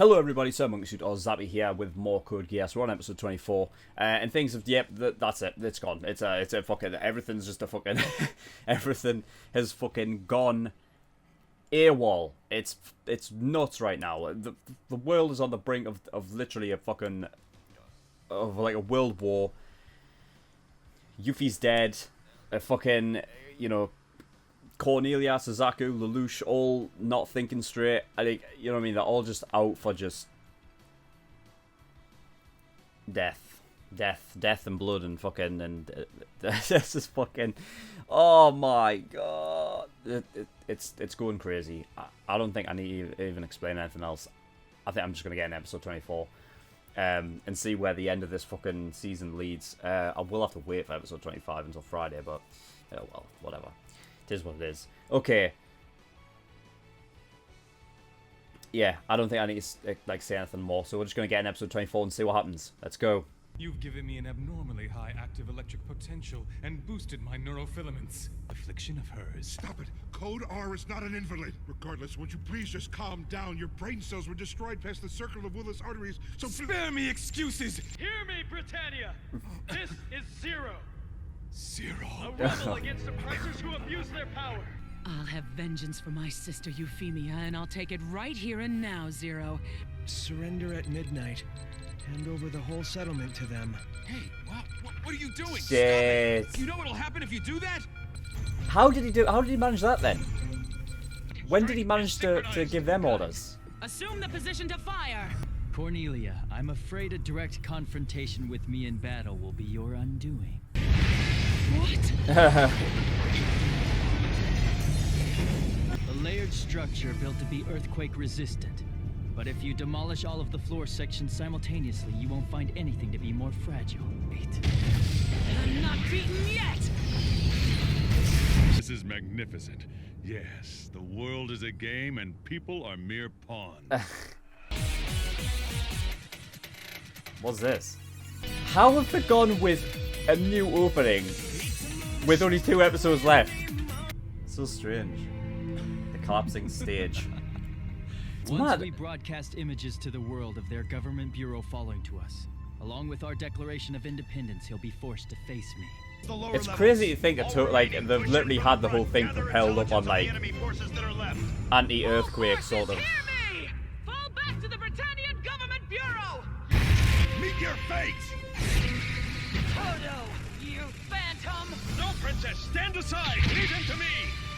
Hello everybody, SirMonkeySuit or Zappy here with more Code Geass. We're on episode 24, and things have, that's it, it's gone. It's a fucking, everything's just a fucking, everything has fucking gone AWOL. It's nuts right now. The world is on the brink of literally a fucking, of like a world war. Yuffie's dead, a fucking, you know, Cornelia, Suzaku, Lelouch, all not thinking straight. I think, you know what I mean? They're all just out for just death and blood and fucking, and this is fucking, oh my god, it's going crazy. I don't think I need to even explain anything else. I think I'm just gonna get in episode 24 and see where the end of this fucking season leads. I will have to wait for episode 25 until Friday, but well, whatever. It is what it is. Okay. Yeah, I don't think I need to like say anything more, so we're just gonna get in episode 24 and see what happens. Let's go. You've given me an abnormally high active electric potential and boosted my neurofilaments. Affliction of hers. Stop it! Code R is not an invalid. Regardless, would you please just calm down? Your brain cells were destroyed past the circle of Willis arteries, so spare me excuses! Hear me, Britannia! This is Zero! Zero? A rebel against oppressors who abuse their power! I'll have vengeance for my sister Euphemia, and I'll take it right here and now, Zero. Surrender at midnight. Hand over the whole settlement to them. Hey, what are you doing? Shit. Stop it. You know what'll happen if you do that? How did he manage that then? When did he manage to give them orders? Assume the position to fire! Cornelia, I'm afraid a direct confrontation with me in battle will be your undoing. What? A layered structure built to be earthquake resistant. But if you demolish all of the floor sections simultaneously, you won't find anything to be more fragile. Wait. I'm not beaten yet! This is magnificent. Yes, the world is a game and people are mere pawns. What's this? How have they gone with a new opening with only 2 episodes left? So strange. The collapsing stage. It's Once mad. we broadcast images to the world of their government bureau following to us, along with our Declaration of Independence, he'll be forced to face me. It's crazy to think that like they've literally had the whole thing propelled up on like anti-earthquake sort of. Hear me! Fall back to the Britannian Government Bureau! meet your fate! Toto, you phantom! No, Princess! Stand aside! Leave him to me!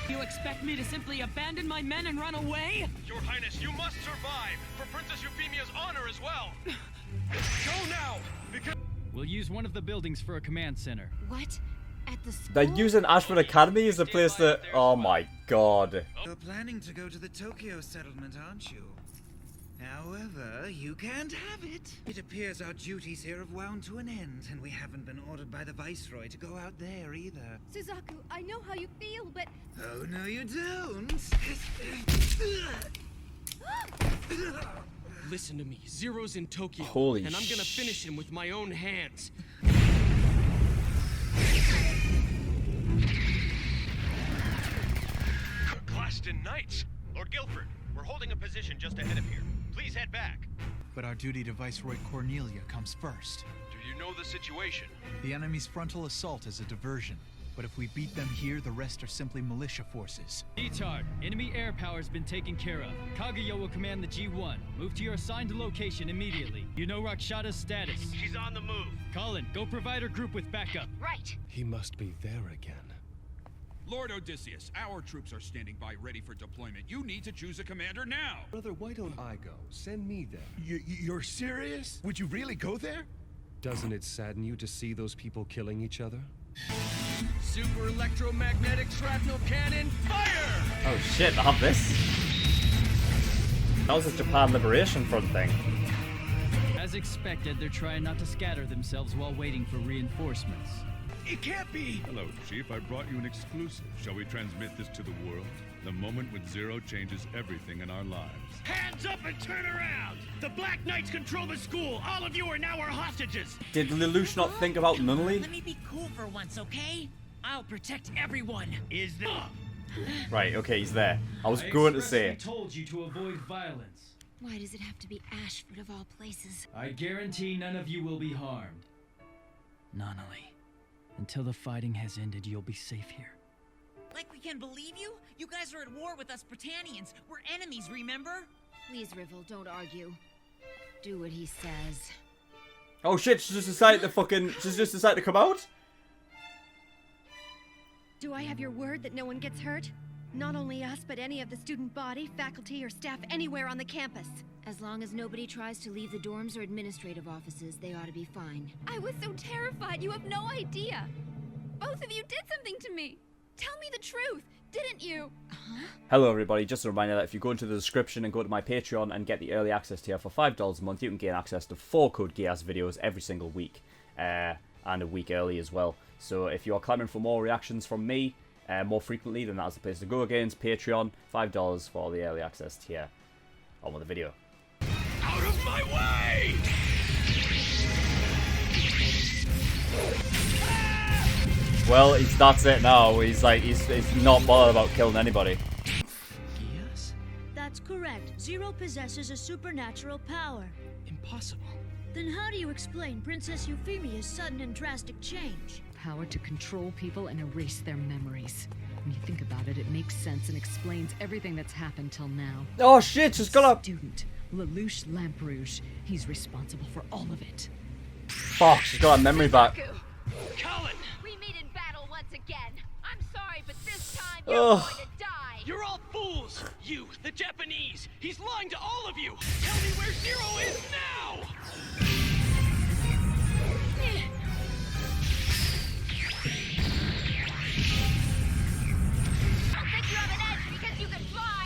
You expect me to simply abandon my men and run away? Your Highness, you must survive! For Princess Euphemia's honor as well! Go now! Because... We'll use one of the buildings for a command center. What? At the school? They're using Ashford Academy as a place that. Oh my god. You're planning to go to the Tokyo settlement, aren't you? However, you can't have it. It appears our duties here have wound to an end, and we haven't been ordered by the Viceroy to go out there either. Suzaku, I know how you feel, but... Oh, no you don't. Listen to me. Zero's in Tokyo. Holy and I'm gonna finish him with my own hands. Glaston Knights! Lord Guilford, we're holding a position just ahead of here. Please head back. But our duty to Viceroy Cornelia comes first. Do you know the situation? The enemy's frontal assault is a diversion. But if we beat them here, the rest are simply militia forces. Detard, enemy air power's been taken care of. Kaguya will command the G1. Move to your assigned location immediately. You know Rakshada's status. She's on the move. Colin, go provide her group with backup. Right. He must be there again. Lord Odysseus, our troops are standing by ready for deployment. You need to choose a commander now. Brother, why don't I go? Send me there. You're serious? Would you really go there? Doesn't it sadden you to see those people killing each other? Super electromagnetic shrapnel cannon, fire! Oh shit, I have this. That was a Japan Liberation Front thing. As expected, they're trying not to scatter themselves while waiting for reinforcements. It can't be! Hello, Chief. I brought you an exclusive. Shall we transmit this to the world? The moment with Zero changes everything in our lives. Hands up and turn around! The Black Knights control the school! All of you are now our hostages! Did Lelouch not think about Nunnally? Let me be cool for once, okay? I'll protect everyone. Is there... Right, okay, he's there. I was going to say. I told you to avoid violence. Why does it have to be Ashford of all places? I guarantee none of you will be harmed. Nonali, until the fighting has ended, you'll be safe here. Like we can believe you? You guys are at war with us Britannians. We're enemies, remember? Please, Rivel, don't argue. Do what he says. Oh shit, she's just decided to come out? Do I have your word that no one gets hurt? Not only us, but any of the student body, faculty, or staff anywhere on the campus. As long as nobody tries to leave the dorms or administrative offices, they ought to be fine. I was so terrified, you have no idea. Both of you did something to me. Tell me the truth, didn't you? Hello everybody, just a reminder that if you go into the description and go to my Patreon and get the early access tier for $5 a month, you can gain access to 4 Code Geass videos every single week. And a week early as well. So if you're clamoring for more reactions from me, more frequently, then that's the place to go against Patreon. $5 for the early access tier. On with the video. Out of my way! Well, that's it now. He's not bothered about killing anybody. Geass? That's correct. Zero possesses a supernatural power. Impossible. Then how do you explain Princess Euphemia's sudden and drastic change? Power to control people and erase their memories. When you think about it, it makes sense and explains everything that's happened till now. Oh shit, she's got a student, Lelouch Lamperouge. He's responsible for all of it. Fuck, she's got her memory back. Colin! We meet in battle once again. I'm sorry, but this time you're going to die. You're all fools! You, the Japanese! He's lying to all of you! Tell me where Zero is now! I'll think you have an edge because you can fly.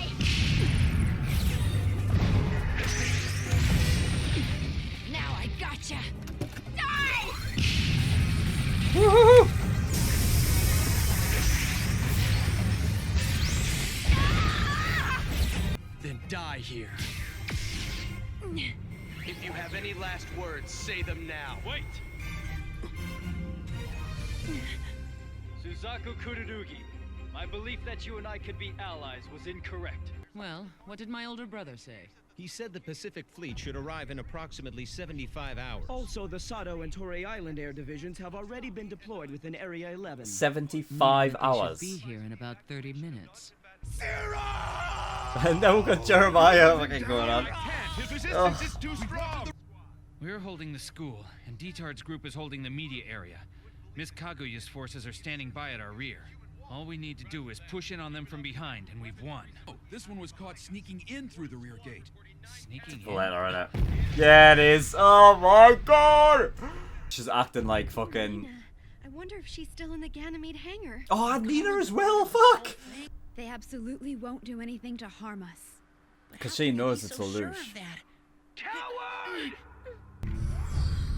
Now I gotcha. Die! Woohoo! Then die here. If you have any last words, say them now. Wait! Suzaku Kururugi, my belief that you and I could be allies was incorrect. Well, what did my older brother say? He said the Pacific Fleet should arrive in approximately 75 hours. Also, the Sato and Torrey Island air divisions have already been deployed within Area 11. 75 hours. Should be here in about 30 minutes. And then we've got Jeremiah fucking going on. His resistance is too strong. We're holding the school, and Detard's group is holding the media area. Miss Kaguya's forces are standing by at our rear. All we need to do is push in on them from behind, and we've won. Oh, this one was caught sneaking in through the rear gate. Sneaking in? Letter, innit? Yeah, it is. Oh my god! She's acting like fucking... I wonder if she's still in the Ganymede hangar. Oh, I need her as well, fuck! They absolutely won't do anything to harm us. Because she knows it's Lelouch. Coward!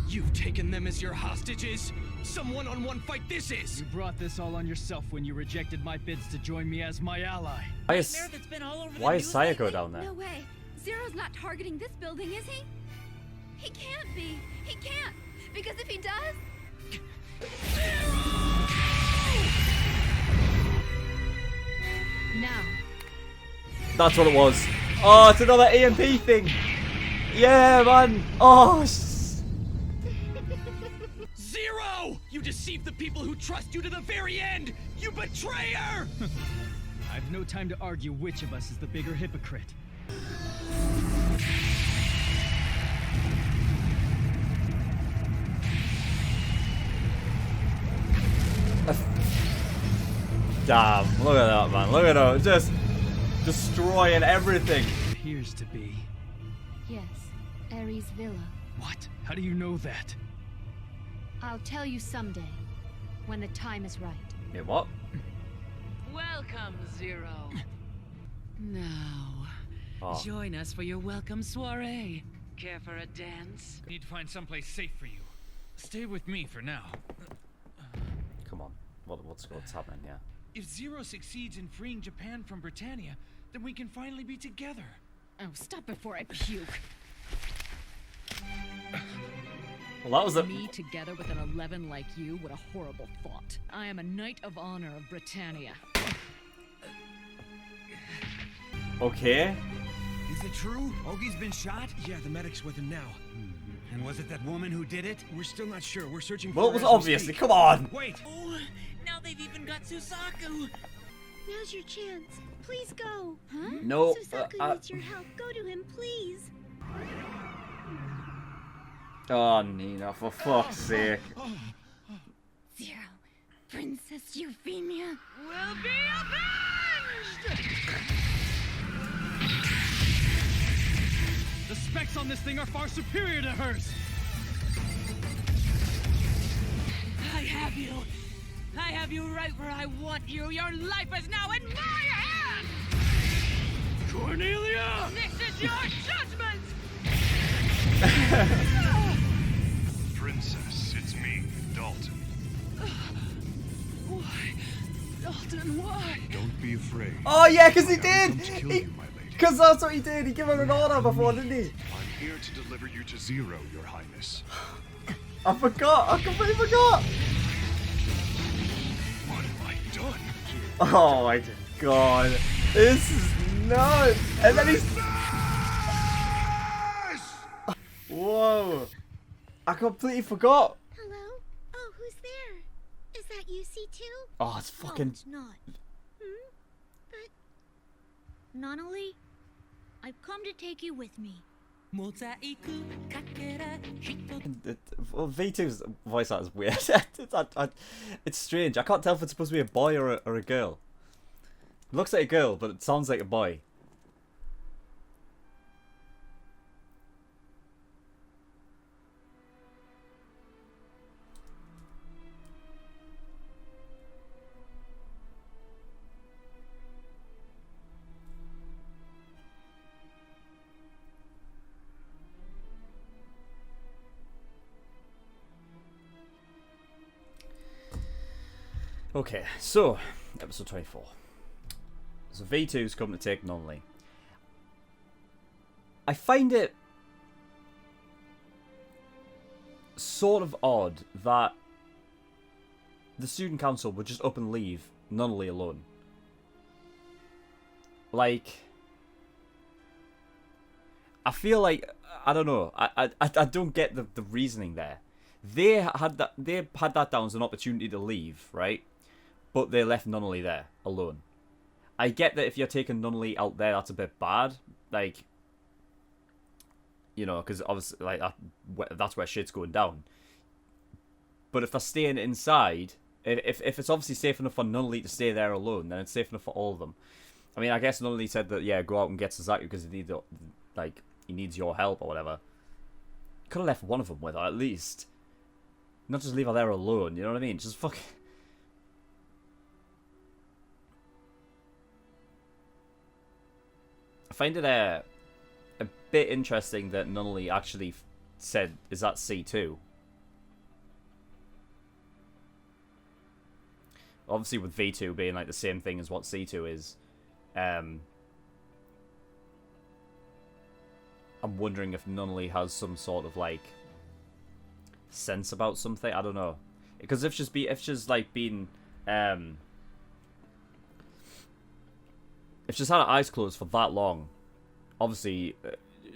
You've taken them as your hostages? Some one-on-one fight this is! You brought this all on yourself when you rejected my bids to join me as my ally. Why is Sayako down there? No way. Zero's not targeting this building, is he? He can't be. He can't. Because if he does... Now. That's what it was. Oh, it's another EMP thing. Yeah, man. Oh, Zero! You deceived the people who trust you to the very end! You betrayer! I've no time to argue which of us is the bigger hypocrite. damn. Look at that, man. Look at her. Just destroying everything. Appears to be. Yes, Ares Villa. What? How do you know that? I'll tell you someday, when the time is right. Yeah, what? Welcome, Zero. Now, join us for your welcome soiree. Care for a dance? Need to find someplace safe for you. Stay with me for now. Come on. What's happening here? If Zero succeeds in freeing Japan from Britannia, then we can finally be together. Oh, stop before I puke. Well, that was a... Me together with an 11 like you, what a horrible thought. I am a Knight of Honor of Britannia. Okay. Is it true? Ogi's been shot? Yeah, the medic's with him now. And was it that woman who did it? We're still not sure. We're searching for Well, her it was as we obviously. speak. Come on. Wait! Oh, now they've even got Susaku! Now's your chance. Please go. Huh? No, Susaku needs your help. Go to him, please. Oh, Nina, for fuck's sake. Zero. Princess Euphemia Will be avenged! The specs on this thing are far superior to hers! I have you! I have you right where I want you! Your life is now in my hands! Cornelia! This is your judgment! Princess, it's me, Dalton. Why? Dalton, why? Don't be afraid. Oh, yeah, because he did! I've come to kill you, my lady. Because that's what he did. He gave her an order before, didn't he? I'm here to deliver you to Zero, your highness. I forgot. I completely forgot. What have I done? Oh, my God. This is nuts. And then he's... Whoa. I completely forgot. Hello? Oh, who's there? Is that you, C2? Oh, it's fucking... No, it's not. Nonali, I've come to take you with me. Well, V2's voice art is weird. It's strange. I can't tell if it's supposed to be a boy or a girl. It looks like a girl, but it sounds like a boy. Okay, so, episode 24. So V2's come to take Nunley. I find it sort of odd that the student council would just up and leave Nunley alone. Like, I feel like, I don't know, I don't get the reasoning there. They had that down as an opportunity to leave, right? But they left Nunley there, alone. I get that if you're taking Nunley out there, that's a bit bad. Like, you know, because obviously, like, that's where shit's going down. But if they're staying inside, if it's obviously safe enough for Nunley to stay there alone, then it's safe enough for all of them. I mean, I guess Nunley said that, yeah, go out and get Suzaku because he needs your help or whatever. Could have left one of them with her, at least. Not just leave her there alone, you know what I mean? Just fuck... I find it a bit interesting that Nunley actually said, is that C2? Obviously with V2 being like the same thing as what C2 is, I'm wondering if Nunley has some sort of like sense about something. I don't know, because if she's like been if she's had her eyes closed for that long, obviously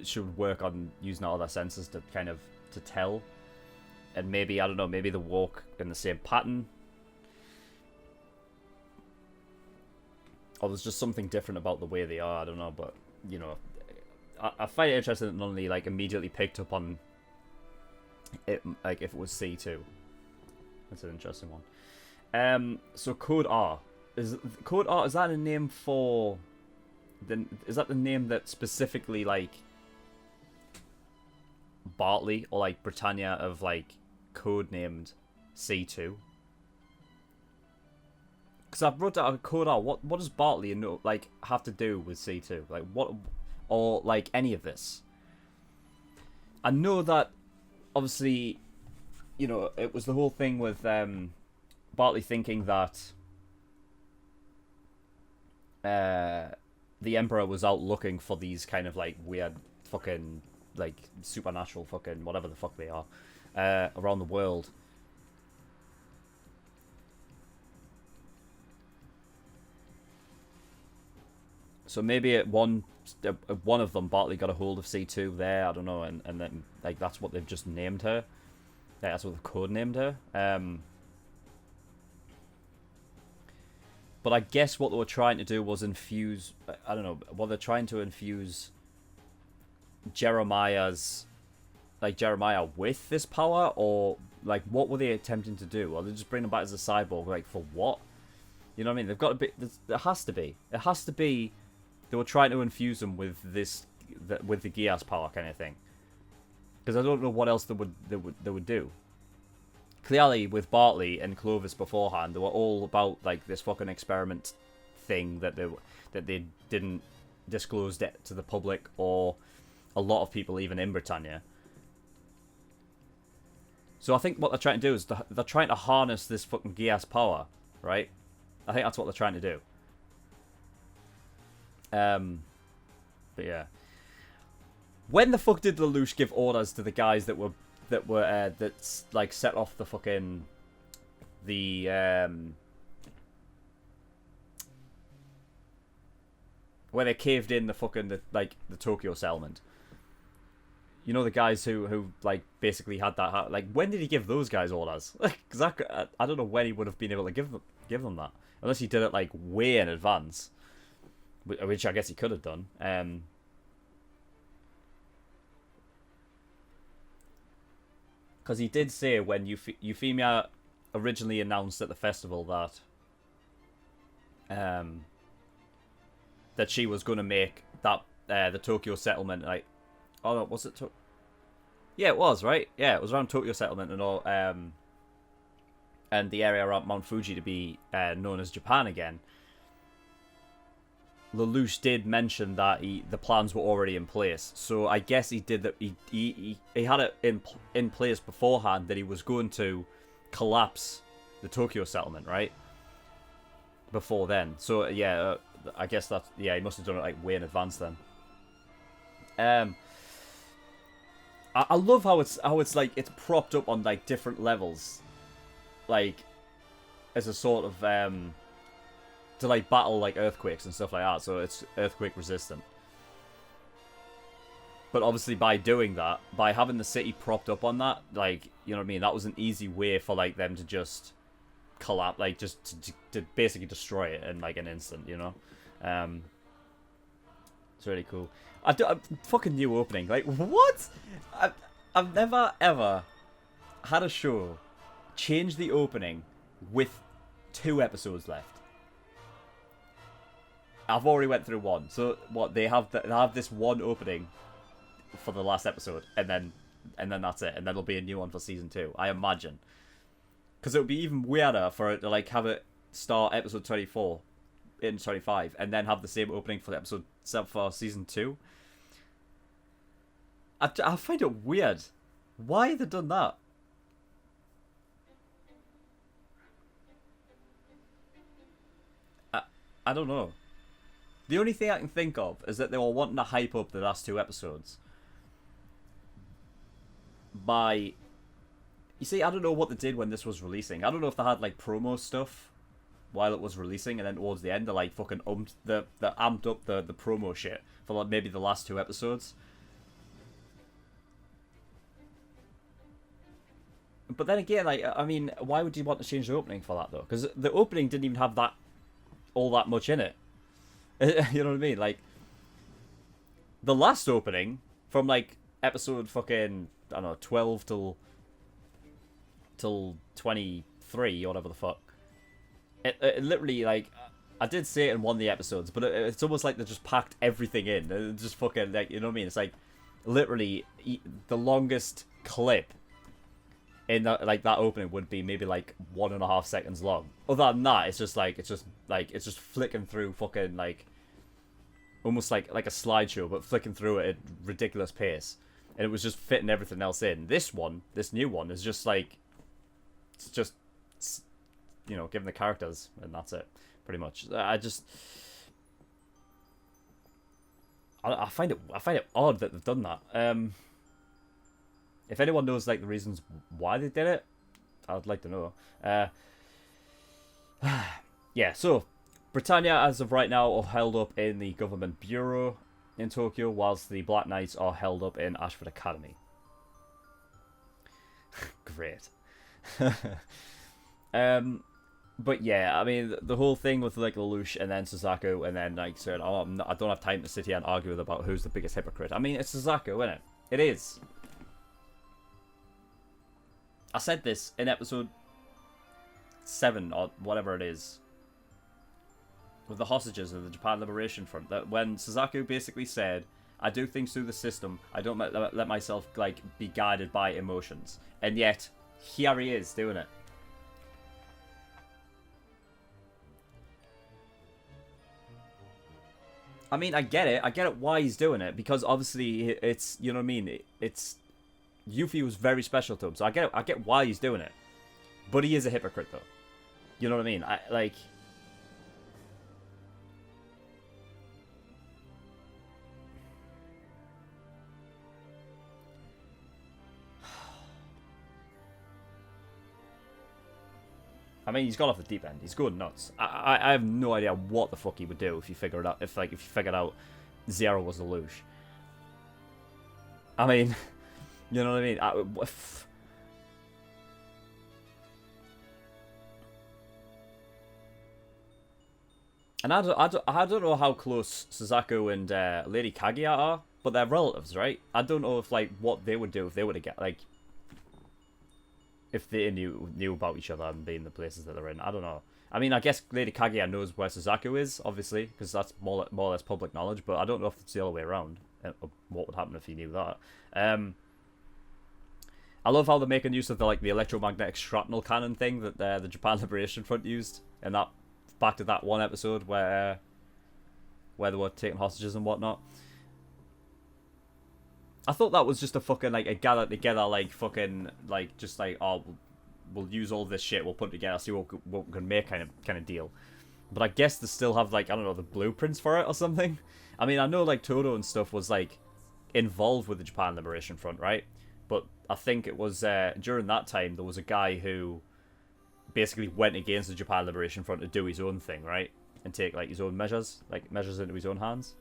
she would work on using all their senses to kind of to tell, and maybe, I don't know, maybe they walk in the same pattern, or there's just something different about the way they are. I don't know, but you know, I find it interesting that Nunley like immediately picked up on it, like if it was C2. That's an interesting one. So Code R. Is that a name for... Is that the name that specifically, like, Bartley or, like, Britannia have, like, code-named C2? Because I've wrote down Code R. What does Bartley, like, have to do with C2? Like, what... Or, like, any of this? I know that, obviously, you know, it was the whole thing with Bartley thinking that... the Emperor was out looking for these kind of like weird fucking like supernatural fucking whatever the fuck they are around the world. So maybe one of them, Bartley, got a hold of C2 there. I don't know, and then like that's what they've just named her. Yeah, that's what they've code named her. But I guess what they were trying to do was infuse. I don't know. What they're trying to infuse Jeremiah with this power, or like what were they attempting to do? Or they just bring him back as a cyborg? Like for what? You know what I mean? They've got to be. There has to be. It has to be. They were trying to infuse him with this, with the Geass power kind of thing. Because I don't know what else they would do. Clearly, with Bartley and Clovis beforehand, they were all about like this fucking experiment thing that they didn't disclose it to the public or a lot of people even in Britannia. So I think what they're trying to do is they're trying to harness this fucking Geass power, right? I think that's what they're trying to do. But yeah, when the fuck did Lelouch give orders to the guys that like set off the fucking where they caved in the fucking the Tokyo settlement? You know, the guys who like basically had that. Like, when did he give those guys orders? Because I don't know when he would have been able to give them that, unless he did it like way in advance, which I guess he could have done. Because he did say when Euphemia originally announced at the festival that she was going to make that the Tokyo settlement, like, oh no, was it? Yeah, it was, right? Yeah, it was around Tokyo settlement and all, and the area around Mount Fuji to be known as Japan again. Lelouch did mention that the plans were already in place, so I guess he did that. He had it in place beforehand that he was going to collapse the Tokyo settlement, right? Before then, so yeah, I guess that he must have done it like way in advance then. I love how it's like it's propped up on like different levels, like as a sort of to like battle like earthquakes and stuff like that, so it's earthquake resistant. But obviously by doing that, by having the city propped up on that, like, you know what I mean, that was an easy way for like them to just collapse, like just to basically destroy it in like an instant, you know. It's really cool. I fucking new opening, like what? I've never ever had a show change the opening with 2 episodes left. I've already went through one, so what they have this one opening for the last episode, and then that's it, and then there'll be a new one for season 2, I imagine. Because it would be even weirder for it to like have it start episode 24 in 25, and then have the same opening for the episode 7 for season 2. I find it weird. Why have they done that? I don't know. The only thing I can think of is that they were wanting to hype up the last 2 episodes by... You see, I don't know what they did when this was releasing. I don't know if they had, like, promo stuff while it was releasing, and then towards the end they, like, fucking amped up the promo shit for, like, maybe the last 2 episodes. But then again, like, I mean, why would you want to change the opening for that, though? Because the opening didn't even have all that much in it. You know what I mean? Like, the last opening from like episode fucking, I don't know, 12 till 23 or whatever the fuck. It literally, like, I did say it in one of the episodes, but it's almost like they just packed everything in. It just fucking, like, you know what I mean? It's like literally the longest clip in that opening would be maybe like 1.5 seconds long. Other than that, it's just flicking through fucking like almost like a slideshow, but flicking through it at a ridiculous pace, and it was just fitting everything else in. This new one is just like, it's just, you know, giving the characters, and that's it pretty much. I find it odd that they've done that. If anyone knows like the reasons why they did it, I'd like to know. Yeah, so Britannia, as of right now, are held up in the government bureau in Tokyo, whilst the Black Knights are held up in Ashford Academy. Great. But yeah, I mean, the whole thing with like Lelouch and then Suzaku, and then like saying, "Oh, I don't have time to sit here and argue about who's the biggest hypocrite." I mean, it's Suzaku, isn't it? It is. I said this in episode 7 or whatever it is, with the hostages of the Japan Liberation Front, that when Suzaku basically said, "I do things through the system. I don't let myself like be guided by emotions," and yet here he is doing it. I mean, I get it why he's doing it, because obviously it's, you know what I mean, it's, Yuffie was very special to him, so I get why he's doing it, but he is a hypocrite though, you know what I mean, I mean, he's gone off the deep end. He's going nuts. I have no idea what the fuck he would do if you figure it out. If you figured out Zero was the Lelouch. I mean, you know what I mean. And I don't know how close Suzaku and Lady Kaguya are, but they're relatives, right? I don't know if like what they would do if they were to get like. If they knew about each other and being the places that they're in. I don't know. I mean, I guess Lady Kaguya knows where Suzaku is, obviously, because that's more or less public knowledge, but I don't know if it's the other way around. What would happen if he knew that. I love how they're making use of the electromagnetic shrapnel cannon thing that the Japan Liberation Front used, and that back to that one episode where they were taking hostages and whatnot. I thought that was just a fucking, like, a gather together, like, fucking, like, just like, oh, we'll use all this shit, we'll put it together, see what we can make kind of deal. But I guess they still have, like, I don't know, the blueprints for it or something. I mean, I know, like, Todo and stuff was, like, involved with the Japan Liberation Front, right? But I think it was, during that time, there was a guy who basically went against the Japan Liberation Front to do his own thing, right? And take, like, his own measures into his own hands.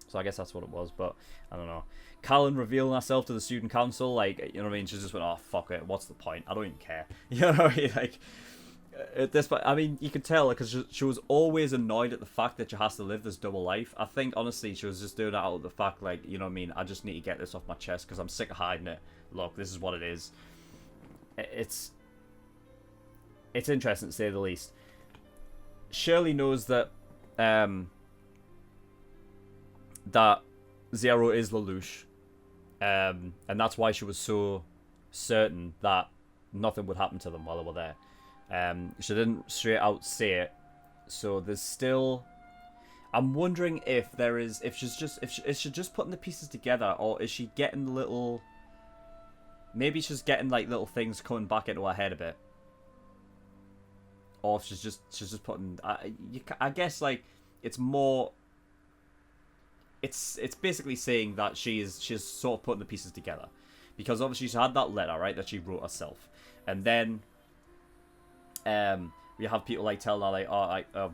So I guess that's what it was, but I don't know. Callan revealing herself to the student council, like, you know what I mean? She just went, oh, fuck it, what's the point? I don't even care. You know what I mean? Like, at this point, I mean, you could tell, because she was always annoyed at the fact that she has to live this double life. I think, honestly, she was just doing it out of the fact, like, you know what I mean? I just need to get this off my chest, because I'm sick of hiding it. Look, this is what it is. It's interesting, to say the least. Shirley knows that, that Zero is Lelouch, and that's why she was so certain that nothing would happen to them while they were there. She didn't straight out say it, so there's still. I'm wondering if she's just putting the pieces together, or is she getting little. Maybe she's getting like little things coming back into her head a bit, or if she's just putting. I guess like it's more. It's basically saying that she's sort of putting the pieces together, because obviously she had that letter, right, that she wrote herself, and then we have people like telling her like,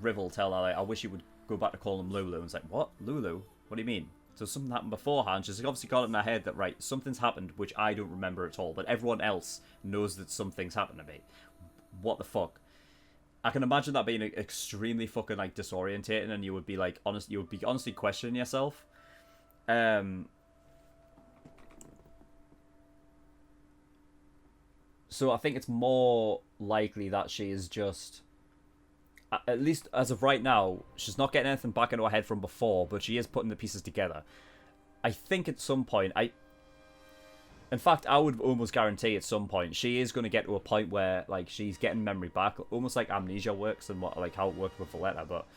Rivel telling her like, I wish you would go back to calling him Lulu, and it's like, what, Lulu? What do you mean? So something happened beforehand. She's obviously got it in her head that, right, something's happened which I don't remember at all, but everyone else knows that something's happened to me. What the fuck? I can imagine that being extremely fucking like disorientating, and you would be like honestly questioning yourself. So I think it's more likely that she is just, at least as of right now, she's not getting anything back into her head from before, but she is putting the pieces together. I think at some point, in fact, I would almost guarantee at some point she is going to get to a point where like she's getting memory back, almost like amnesia works and how it worked with Valletta. But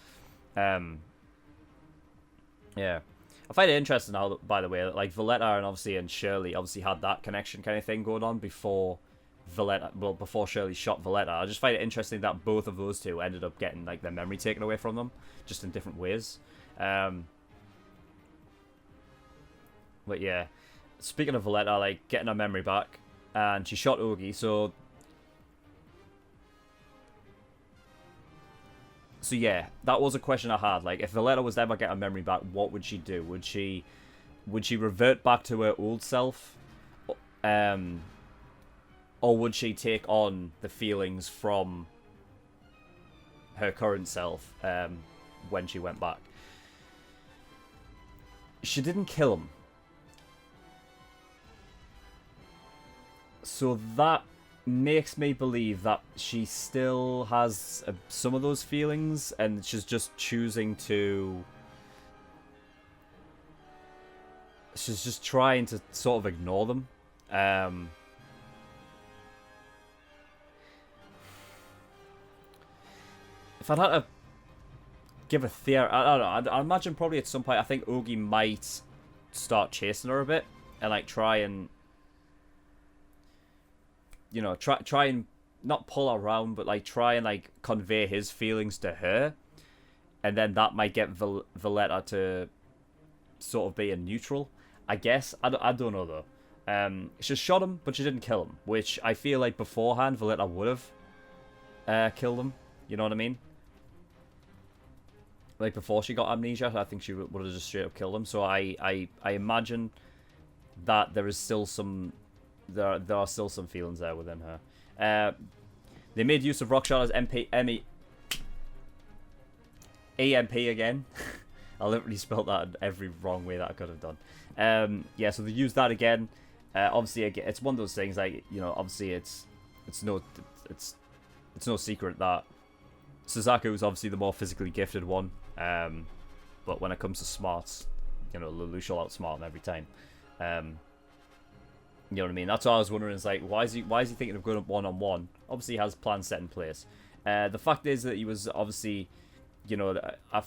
yeah, I find it interesting now, by the way, that like Valletta and Shirley obviously had that connection kind of thing going on before before Shirley shot Valletta. I just find it interesting that both of those two ended up getting like their memory taken away from them, just in different ways. But yeah. Speaking of Valletta, like, getting her memory back, and she shot Ogi, so So yeah, that was a question I had. Like, if Valletta was ever get a memory back, what would she do? Would she revert back to her old self? Or would she take on the feelings from her current self when she went back? She didn't kill him. So that makes me believe that she still has some of those feelings, and she's just choosing to... She's just trying to sort of ignore them. If I'd had to give a theory, I don't know, I imagine probably at some point, I think Ogie might start chasing her a bit, and like try and, you know, try and not pull her around, but like try and like convey his feelings to her, and then that might get Valletta to sort of be a neutral, I guess. I don't know though. She shot him, but she didn't kill him, which I feel like beforehand Valletta would have killed him. You know what I mean? Like before she got amnesia, I think she would have just straight up killed him. So I imagine that there is still some, there are still some feelings there within her. They made use of Rockshot as EMP again. I literally spelled that in every wrong way that I could have done. Yeah, so they used that again. Obviously, it's one of those things, like, you know, obviously it's no secret that Suzaku is obviously the more physically gifted one. But when it comes to smarts, you know, Lelouch will outsmart him every time. You know what I mean? That's what I was wondering. Is like, why is he thinking of going up one-on-one? Obviously, he has plans set in place. The fact is that he was obviously, you know, I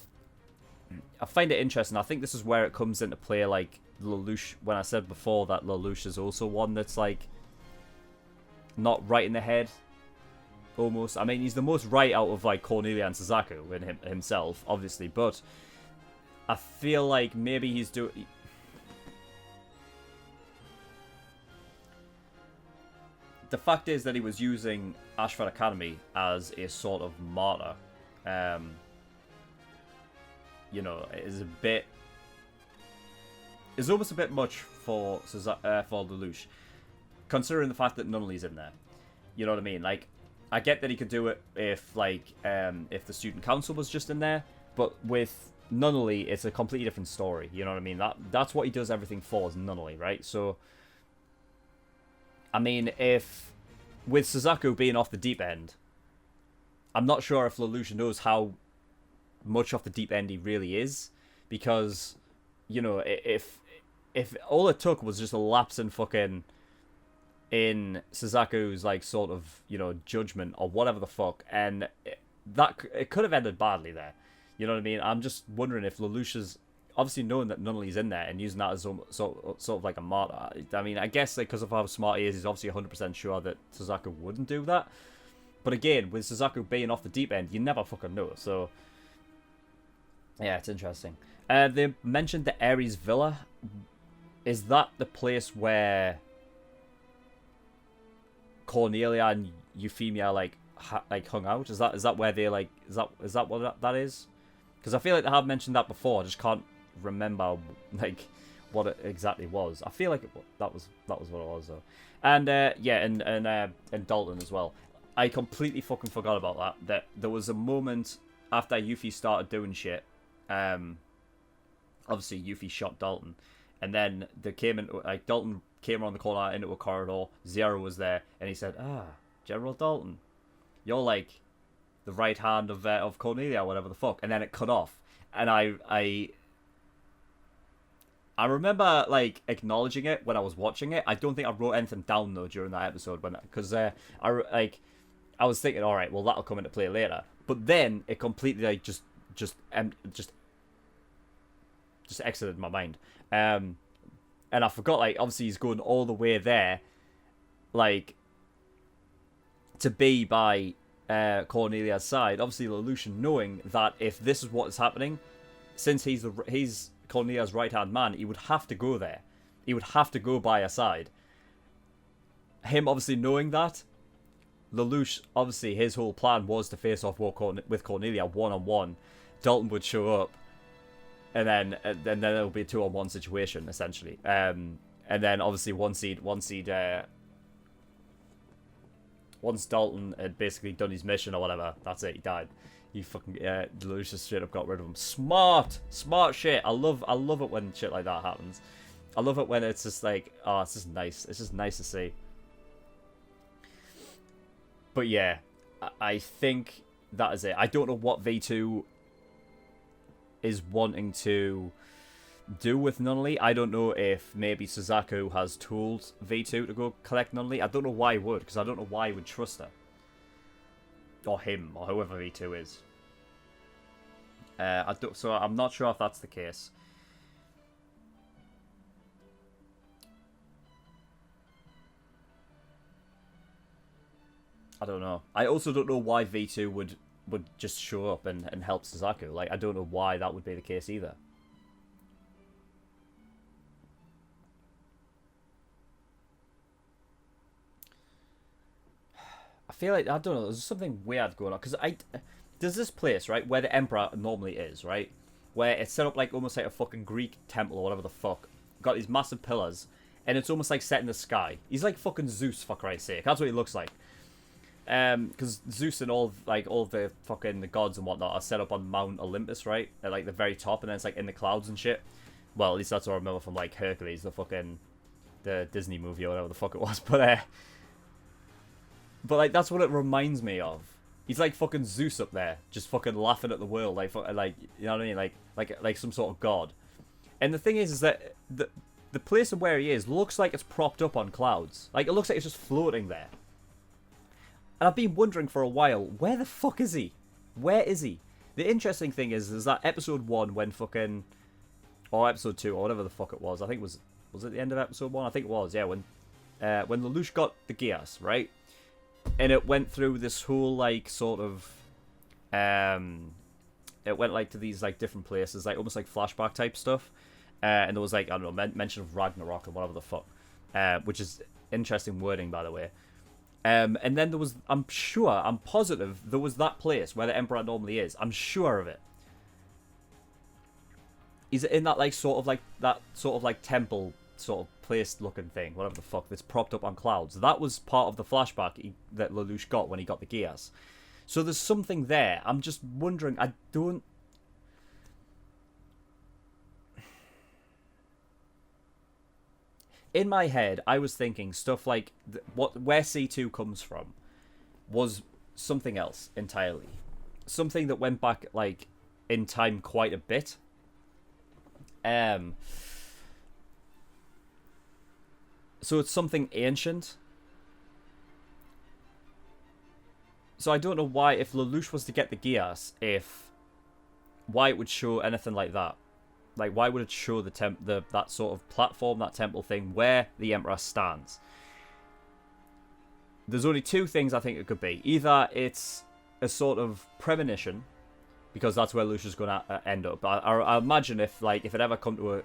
find it interesting. I think this is where it comes into play. Like Lelouch, when I said before that Lelouch is also one that's like not right in the head. Almost. I mean, he's the most right out of like Cornelia and Suzaku in himself, obviously. But I feel like maybe he's doing. The fact is that he was using Ashford Academy as a sort of martyr. You know, is almost a bit much for Lelouch, considering the fact that Nunnally's in there. You know what I mean? Like, I get that he could do it if, like, if the student council was just in there, but with Nunnally, it's a completely different story. You know what I mean? That's what he does everything for, is Nunnally, right? So, I mean, if with Suzaku being off the deep end, I'm not sure if Lelouch knows how much off the deep end he really is, because, you know, if all it took was just a lapse in fucking in Suzaku's like sort of, you know, judgment or whatever the fuck, and it could have ended badly there. You know what I mean? I'm just wondering if Lelouch is obviously knowing that Nunnally's in there and using that as sort of like a martyr. I mean, I guess like, because of how smart he is, he's obviously 100% sure that Suzaku wouldn't do that. But again, with Suzaku being off the deep end, you never fucking know. So yeah, it's interesting. They mentioned the Ares Villa. Is that the place where Cornelia and Euphemia like hung out? Is that where they like? Is that what that is? Because I feel like they have mentioned that before. I just can't remember like what it exactly was. I feel like that was what it was though. And yeah, and Dalton as well. I completely fucking forgot about that. That there was a moment after Yuffie started doing shit. Obviously Yuffie shot Dalton, and then they came in. Like Dalton came around the corner into a corridor. Zero was there, and he said, General Dalton, you're like the right hand of Cornelia, whatever the fuck. And then it cut off, and I remember like acknowledging it when I was watching it. I don't think I wrote anything down though during that episode because I was thinking, all right, well that'll come into play later. But then it completely like just exited my mind. And I forgot, like, obviously he's going all the way there, like, to be by Cornelia's side. Obviously Lelouch, knowing that if this is what is happening, since he's Cornelia's right-hand man, he would have to go there. He would have to go by her side. Him obviously knowing that, Lelouch, obviously, his whole plan was to face off with Cornelia one-on-one. Dalton would show up, and then it'll be a 2-on-1 situation, essentially. And then, obviously, once Dalton had basically done his mission or whatever, that's it, he died. You fucking, Lelouch just straight up got rid of him. Smart shit. I love it when shit like that happens. I love it when it's just like, oh, it's just nice. It's just nice to see. But yeah, I think that is it. I don't know what V2 is wanting to do with Nunnally. I don't know if maybe Suzaku has told V2 to go collect Nunnally. I don't know why he would, because I don't know why he would trust her. Or him, or whoever V2 is. So I'm not sure if that's the case. I don't know. I also don't know why V2 would just show up and help Suzaku. Like, I don't know why that would be the case either. I feel like, I don't know, there's something weird going on. Because there's this place, right, where the Emperor normally is, right? Where it's set up like almost like a fucking Greek temple or whatever the fuck. Got these massive pillars. And it's almost like set in the sky. He's like fucking Zeus, for Christ's sake. That's what he looks like. Because Zeus and all the fucking the gods and whatnot are set up on Mount Olympus, right? At like the very top, and then it's like in the clouds and shit. Well, at least that's what I remember from like Hercules, the Disney movie or whatever the fuck it was. But like that's what it reminds me of. He's like fucking Zeus up there, just fucking laughing at the world, like you know what I mean, like some sort of god. And the thing is that the place of where he is looks like it's propped up on clouds. Like it looks like it's just floating there. And I've been wondering for a while, where the fuck is he? Where is he? The interesting thing is that episode 1 when fucking... Or episode 2, or whatever the fuck it was. I think it was it the end of episode 1? I think it was, yeah. When Lelouch got the Geass, right? And it went through this whole, like, sort of... It went, like, to these, like, different places. Like, almost like flashback type stuff. And there was, like, I don't know, mention of Ragnarok or whatever the fuck. Which is interesting wording, by the way. And then there was, I'm positive, there was that place where the Emperor normally is. I'm sure of it. He's in that, like, sort of like temple sort of place looking thing, whatever the fuck, that's propped up on clouds. That was part of the flashback that Lelouch got when he got the Geass. So there's something there. I'm just wondering, in my head, I was thinking stuff like where C2 comes from was something else entirely. Something that went back, like, in time quite a bit. So it's something ancient. So I don't know why, if Lelouch was to get the Geass, why it would show anything like that. Like, why would it show that sort of platform, that temple thing, where the Emperor stands? There's only two things I think it could be. Either it's a sort of premonition, because that's where Lucia's going to end up. I imagine if it ever come to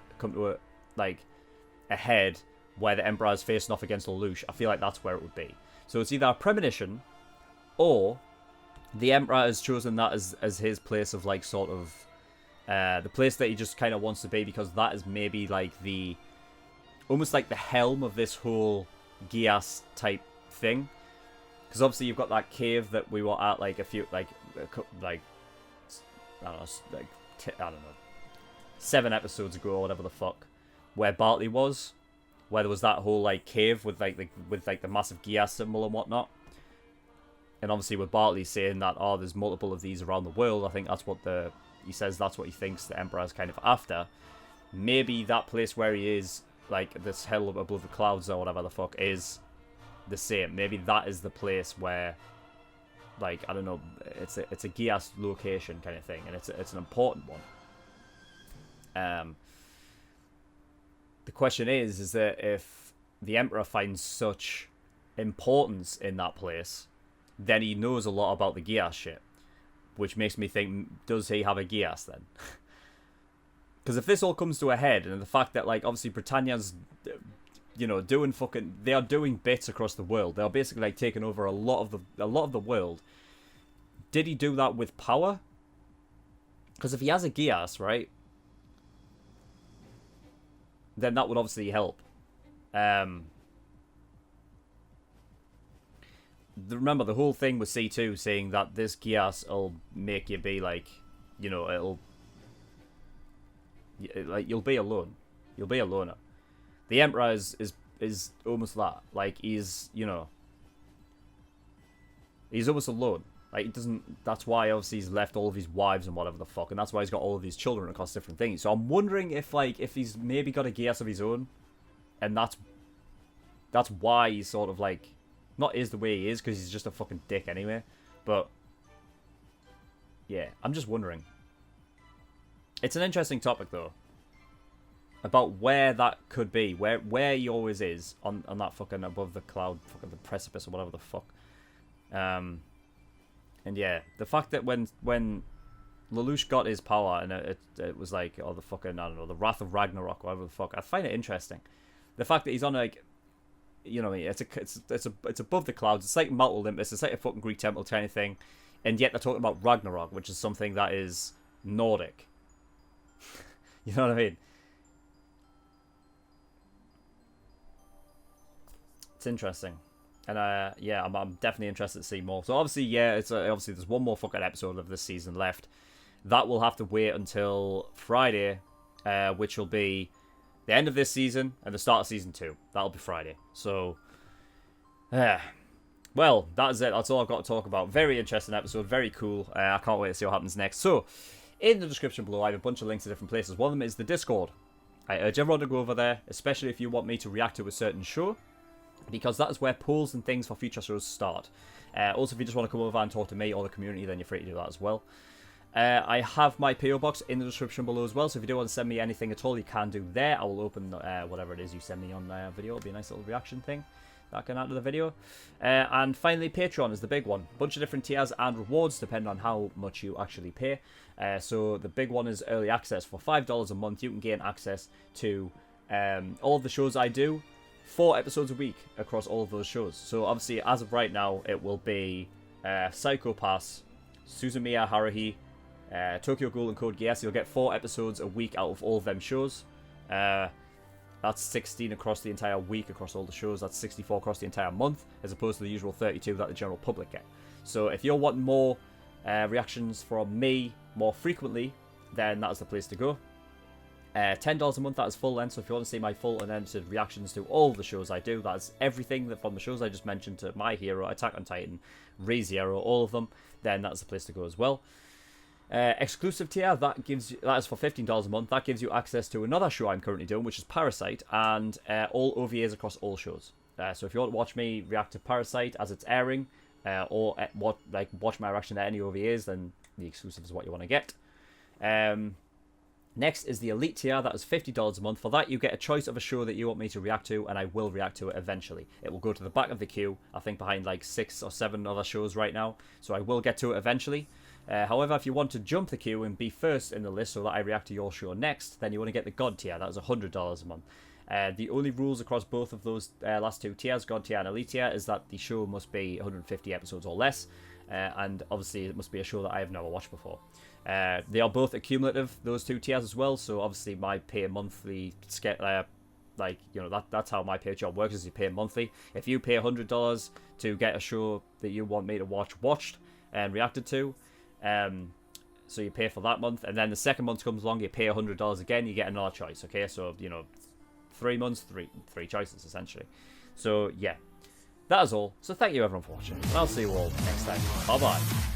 a head where the Emperor is facing off against Lelouch, I feel like that's where it would be. So it's either a premonition, or the Emperor has chosen that as his place of, like, sort of... the place that he just kind of wants to be, because that is maybe like almost like the helm of this whole Geass type thing. Because obviously you've got that cave that we were at like I don't know, 7 episodes ago or whatever the fuck, where Bartley was, where there was that whole like cave with the massive Geass symbol and whatnot. And obviously with Bartley saying that there's multiple of these around the world, I think that's what he says that's what he thinks the Emperor is kind of after. Maybe that place where he is, like this hell above the clouds or whatever the fuck, is the same. Maybe that is the place where, like, I don't know, it's a Geass location kind of thing, and it's an important one. The question is that if the Emperor finds such importance in that place, then he knows a lot about the Geass shit. Which makes me think, does he have a Geass then? Because if this all comes to a head, and the fact that, like, obviously Britannia's you know, doing fucking, they are doing bits across the world. They are basically like taking over a lot of the world. Did he do that with power? Because if he has a Geass, right, then that would obviously help. Remember, the whole thing with C2 saying that this Geass will make you be like, you know, like, you'll be alone. You'll be a loner. The Emperor is almost that. Like, he's, you know, he's almost alone. Like, he doesn't, that's why obviously he's left all of his wives and whatever the fuck, and that's why he's got all of these children across different things. So I'm wondering if, like, if he's maybe got a Geass of his own, and that's why he's sort of like, not is the way he is, because he's just a fucking dick anyway, but yeah, I'm just wondering. It's an interesting topic though, about where that could be, where he always is on that fucking above the cloud, fucking the precipice or whatever the fuck. And yeah, the fact that when Lelouch got his power and it was like, oh, the fucking, I don't know, the Wrath of Ragnarok, whatever the fuck, I find it interesting. The fact that he's on, like, you know, it's above the clouds. It's like Mount Olympus. It's like a fucking Greek temple kind of thing, and yet they're talking about Ragnarok, which is something that is Nordic. You know what I mean? It's interesting. And yeah, I'm definitely interested to see more. So obviously, yeah, it's obviously there's one more fucking episode of this season left. That will have to wait until Friday, which will be the end of this season and the start of season 2. That'll be Friday. So, well, that is it. That's all I've got to talk about. Very interesting episode. Very cool. I can't wait to see what happens next. So, in the description below, I have a bunch of links to different places. One of them is the Discord. I urge everyone to go over there, especially if you want me to react to a certain show, because that is where polls and things for future shows start. Also, if you just want to come over and talk to me or the community, then you're free to do that as well. I have my PO box in the description below as well, so if you do want to send me anything at all, you can do there. I will open whatever it is you send me on video. It'll be a nice little reaction thing that can add to the video. And finally, Patreon is the big one. Bunch of different tiers and rewards depending on how much you actually pay. So the big one is early access. For $5 a month, you can gain access to all of the shows I do. 4 episodes a week across all of those shows. So obviously, as of right now, it will be Psycho Pass, Suzumiya Haruhi, Tokyo Ghoul and Code Geass. You'll get 4 episodes a week out of all of them shows. That's 16 across the entire week across all the shows. That's 64 across the entire month, as opposed to the usual 32 that the general public get. So if you're wanting more reactions from me more frequently, then that's the place to go. $10 a month, that is full length, so if you want to see my full unedited reactions to all the shows I do, that's everything from the shows I just mentioned to My Hero, Attack on Titan, ReZero, all of them, then that's the place to go as well. Exclusive tier, that is for $15 a month. That gives you access to another show I'm currently doing, which is Parasite, and all OVAs across all shows. So if you want to watch me react to Parasite as it's airing, or watch my reaction to any OVAs, then the exclusive is what you want to get. Next is the Elite tier. That is $50 a month. For that, you get a choice of a show that you want me to react to, and I will react to it eventually. It will go to the back of the queue, I think behind like 6 or 7 other shows right now, so I will get to it eventually. However, if you want to jump the queue and be first in the list so that I react to your show next, then you want to get the God tier. That is $100 a month. The only rules across both of those last 2 tiers, God tier and Elite tier, is that the show must be 150 episodes or less, and obviously it must be a show that I have never watched before. They are both accumulative, those 2 tiers as well, so obviously my pay monthly, like, you know, that's how my Patreon works, is you pay monthly. If you pay $100 to get a show that you want me to watched and reacted to, so you pay for that month, and then the second month comes along, you pay $100 again, you get another choice, okay? So, you know, 3 months, three choices, essentially. So, yeah, that is all. So thank you everyone for watching, and I'll see you all next time. Bye-bye.